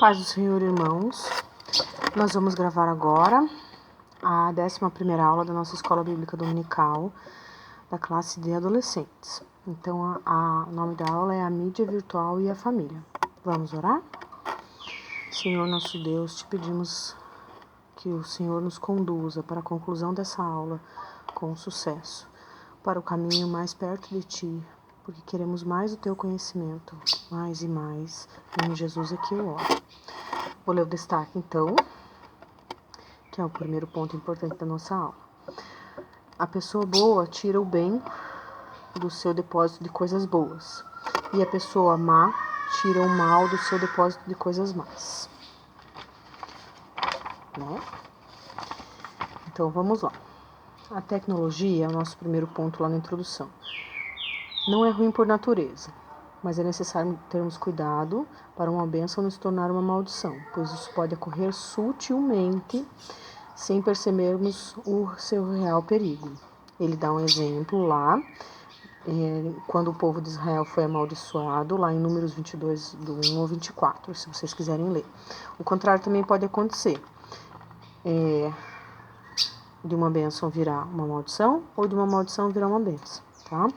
Paz do Senhor, irmãos. Nós vamos gravar agora a 11ª aula da nossa Escola Bíblica Dominical da classe de adolescentes. Então, o nome da aula é a mídia virtual e a família. Vamos orar? Senhor nosso Deus, te pedimos que o Senhor nos conduza para a conclusão dessa aula com sucesso, para o caminho mais perto de Ti, porque queremos mais o Teu conhecimento, mais e mais. Em Jesus aqui eu oro. Vou ler o destaque, então, que é o primeiro ponto importante da nossa aula. A pessoa boa tira o bem do seu depósito de coisas boas, e a pessoa má tira o mal do seu depósito de coisas más. Né? Então, vamos lá. A tecnologia é o nosso primeiro ponto lá na introdução. Não é ruim por natureza, mas é necessário termos cuidado para uma bênção não se tornar uma maldição, pois isso pode ocorrer sutilmente, sem percebermos o seu real perigo. Ele dá um exemplo lá, quando o povo de Israel foi amaldiçoado, lá em Números 22, do 1 ao 24, se vocês quiserem ler. O contrário também pode acontecer, de uma bênção virar uma maldição, ou de uma maldição virar uma bênção, tá?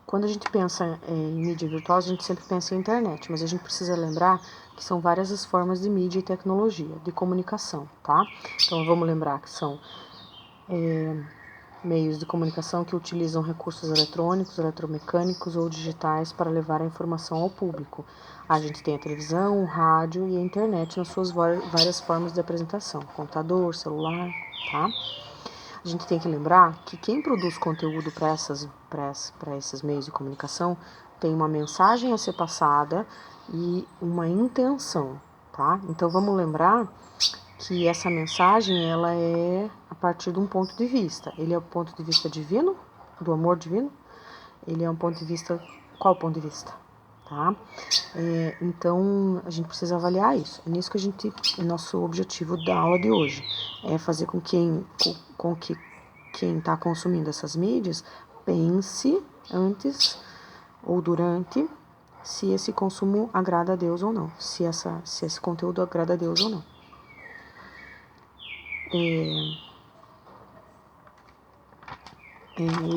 Quando a gente pensa em mídia virtual, a gente sempre pensa em internet, mas a gente precisa lembrar que são várias as formas de mídia e tecnologia, de comunicação, tá? Então vamos lembrar que são meios de comunicação que utilizam recursos eletrônicos, eletromecânicos ou digitais para levar a informação ao público. A gente tem a televisão, o rádio e a internet nas suas várias formas de apresentação, computador, celular, tá? A gente tem que lembrar que quem produz conteúdo para esses meios de comunicação tem uma mensagem a ser passada e uma intenção, tá? Então vamos lembrar que essa mensagem ela é a partir de um ponto de vista. Ele é o ponto de vista divino, do amor divino. Ele é um ponto de vista, qual ponto de vista? Tá? Então a gente precisa avaliar isso. É nisso que nosso objetivo da aula de hoje é fazer com que quem está consumindo essas mídias pense antes ou durante se esse consumo agrada a Deus ou não, se esse conteúdo agrada a Deus ou não.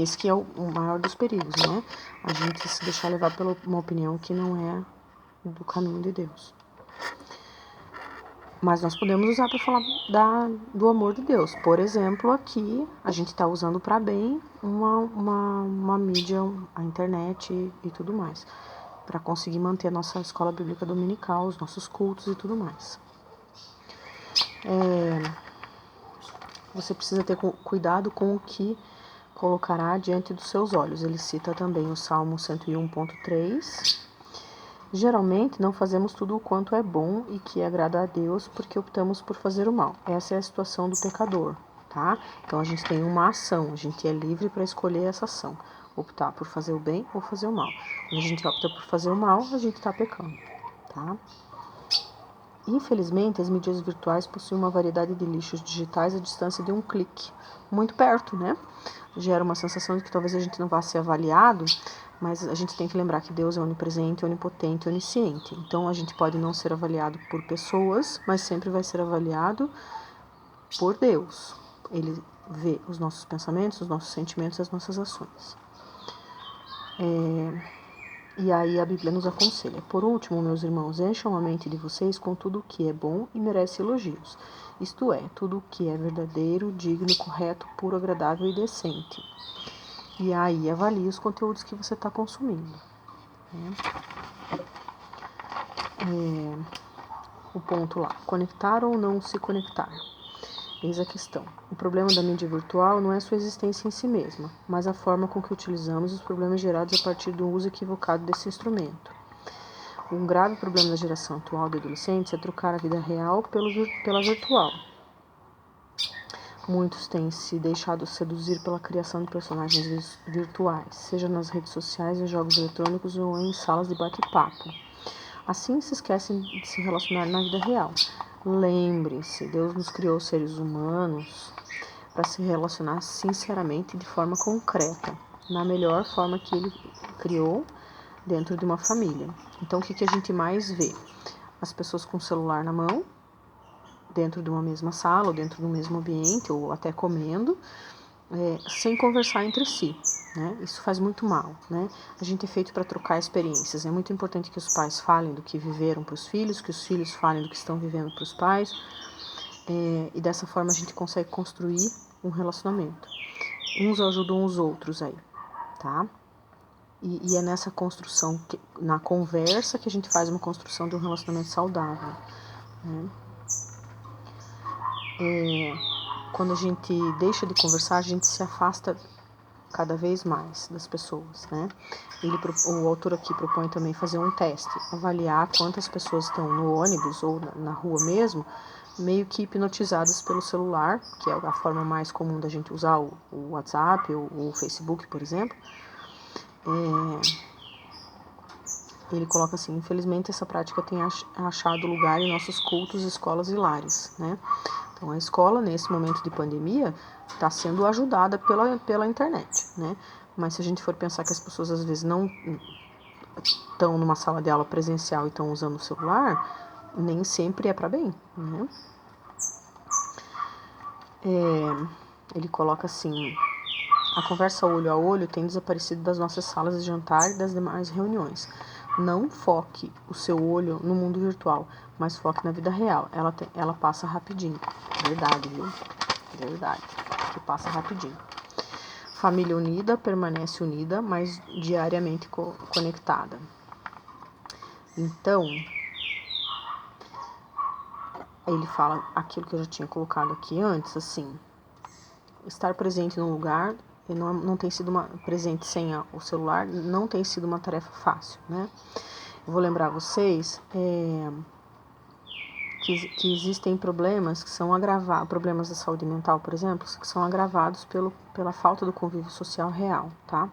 Esse que é o maior dos perigos, né? A gente se deixar levar por uma opinião que não é do caminho de Deus. Mas nós podemos usar para falar do amor de Deus. Por exemplo, aqui a gente está usando para bem uma mídia, a internet e tudo mais, para conseguir manter a nossa escola bíblica dominical, os nossos cultos e tudo mais. Você precisa ter cuidado com o que colocará diante dos seus olhos. Ele cita também o Salmo 101.3. Geralmente não fazemos tudo o quanto é bom e que agrada a Deus porque optamos por fazer o mal. Essa é a situação do pecador, tá? Então a gente tem uma ação, a gente é livre para escolher essa ação. Optar por fazer o bem ou fazer o mal. Quando a gente opta por fazer o mal, a gente está pecando, tá? Infelizmente, as mídias virtuais possuem uma variedade de lixos digitais à distância de um clique. Muito perto, né? Gera uma sensação de que talvez a gente não vá ser avaliado, mas a gente tem que lembrar que Deus é onipresente, onipotente, onisciente. Então, a gente pode não ser avaliado por pessoas, mas sempre vai ser avaliado por Deus. Ele vê os nossos pensamentos, os nossos sentimentos e as nossas ações. E aí a Bíblia nos aconselha. Por último, meus irmãos, encham a mente de vocês com tudo o que é bom e merece elogios. Isto é, tudo o que é verdadeiro, digno, correto, puro, agradável e decente. E aí avalie os conteúdos que você está consumindo. O ponto lá, conectar ou não se conectar. Eis a questão. O problema da mídia virtual não é sua existência em si mesma, mas a forma com que utilizamos os problemas gerados a partir do uso equivocado desse instrumento. Um grave problema da geração atual de adolescentes é trocar a vida real pela virtual. Muitos têm se deixado seduzir pela criação de personagens virtuais, seja nas redes sociais, em jogos eletrônicos ou em salas de bate-papo. Assim se esquecem de se relacionar na vida real. Lembre-se, Deus nos criou seres humanos para se relacionar sinceramente de forma concreta, na melhor forma que Ele criou, dentro de uma família. Então, o que a gente mais vê? As pessoas com o celular na mão, dentro de uma mesma sala, ou dentro do mesmo ambiente, ou até comendo, sem conversar entre si, né? Isso faz muito mal, né? A gente é feito para trocar experiências. É muito importante que os pais falem do que viveram para os filhos, que os filhos falem do que estão vivendo para os pais, e dessa forma a gente consegue construir um relacionamento. Uns ajudam os outros aí, tá? E é nessa construção, na conversa, que a gente faz uma construção de um relacionamento saudável, né? Quando a gente deixa de conversar, a gente se afasta cada vez mais das pessoas, né? O autor aqui propõe também fazer um teste, avaliar quantas pessoas estão no ônibus ou na rua mesmo, meio que hipnotizadas pelo celular, que é a forma mais comum da gente usar o WhatsApp ou o Facebook, por exemplo. Ele coloca assim: infelizmente essa prática tem achado lugar em nossos cultos, escolas e lares, né? Então a escola, nesse momento de pandemia, está sendo ajudada pela internet, né? Mas se a gente for pensar que as pessoas às vezes não estão numa sala de aula presencial e estão usando o celular, nem sempre é para bem, né? Ele coloca assim: a conversa olho a olho tem desaparecido das nossas salas de jantar e das demais reuniões. Não foque o seu olho no mundo virtual, mas foque na vida real. Ela passa rapidinho. Verdade, viu? Verdade. Que passa rapidinho. Família unida permanece unida, mas diariamente conectada. Então, ele fala aquilo que eu já tinha colocado aqui antes, assim: estar presente num lugar não tem sido presente sem o celular, não tem sido uma tarefa fácil, né? Eu vou lembrar vocês que existem problemas que são agravados, problemas da saúde mental, por exemplo, que são agravados pela falta do convívio social real, tá?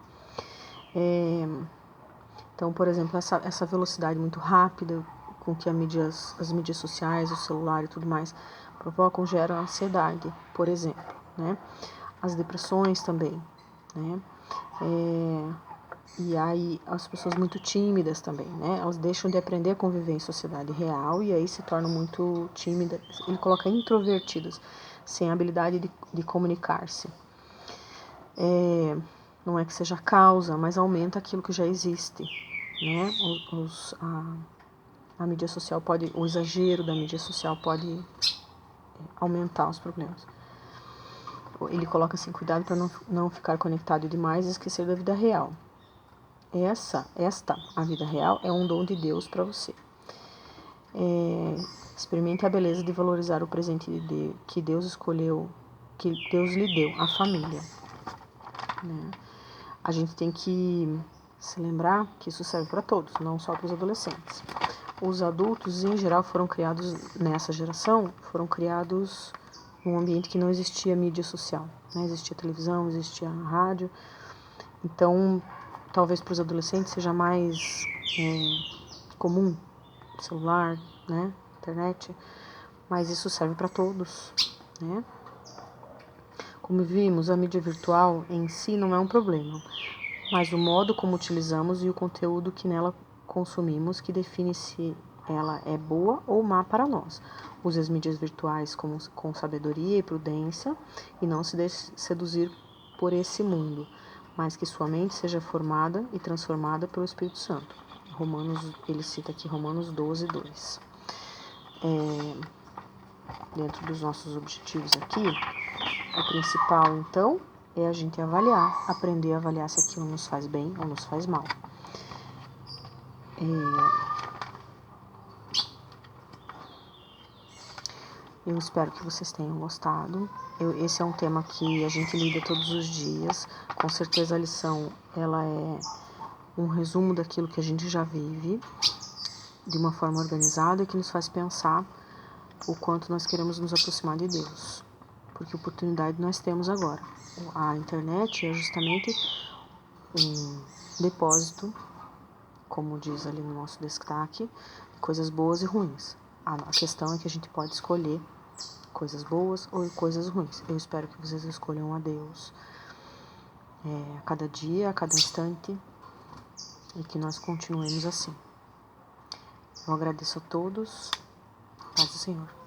Então, por exemplo, essa velocidade muito rápida com que as mídias sociais, o celular e tudo mais provocam, geram ansiedade, por exemplo, né? As depressões também, né? E aí as pessoas muito tímidas também, né? Elas deixam de aprender a conviver em sociedade real e aí se tornam muito tímidas. Ele coloca introvertidas, sem habilidade de comunicar-se. Não é que seja causa, mas aumenta aquilo que já existe, né? A mídia social pode, o exagero da mídia social pode aumentar os problemas. Ele coloca assim: cuidado para não ficar conectado demais e esquecer da vida real. A vida real, é um dom de Deus para você. Experimente a beleza de valorizar o presente que Deus escolheu, que Deus lhe deu, a família, né? A gente tem que se lembrar que isso serve para todos, não só para os adolescentes. Os adultos, em geral, foram criados nessa geração, foram criados num ambiente que não existia mídia social, né? Existia televisão, existia rádio. Então, talvez para os adolescentes seja mais comum celular, né, internet, mas isso serve para todos, né? Como vimos, a mídia virtual em si não é um problema, mas o modo como utilizamos e o conteúdo que nela consumimos que define se ela é boa ou má para nós. Use as mídias virtuais com sabedoria e prudência e não se deixe seduzir por esse mundo, mas que sua mente seja formada e transformada pelo Espírito Santo. Ele cita aqui Romanos 12, 2. Dentro dos nossos objetivos aqui, o principal, então, é a gente aprender a avaliar se aquilo nos faz bem ou nos faz mal. Eu espero que vocês tenham gostado. Esse é um tema que a gente lida todos os dias. Com certeza a lição, ela é um resumo daquilo que a gente já vive, de uma forma organizada, e que nos faz pensar o quanto nós queremos nos aproximar de Deus. Porque oportunidade nós temos agora. A internet é justamente um depósito, como diz ali no nosso destaque, de coisas boas e ruins. A questão é que a gente pode escolher coisas boas ou coisas ruins. Eu espero que vocês escolham a Deus a cada dia, a cada instante, e que nós continuemos assim. Eu agradeço a todos. Paz do Senhor.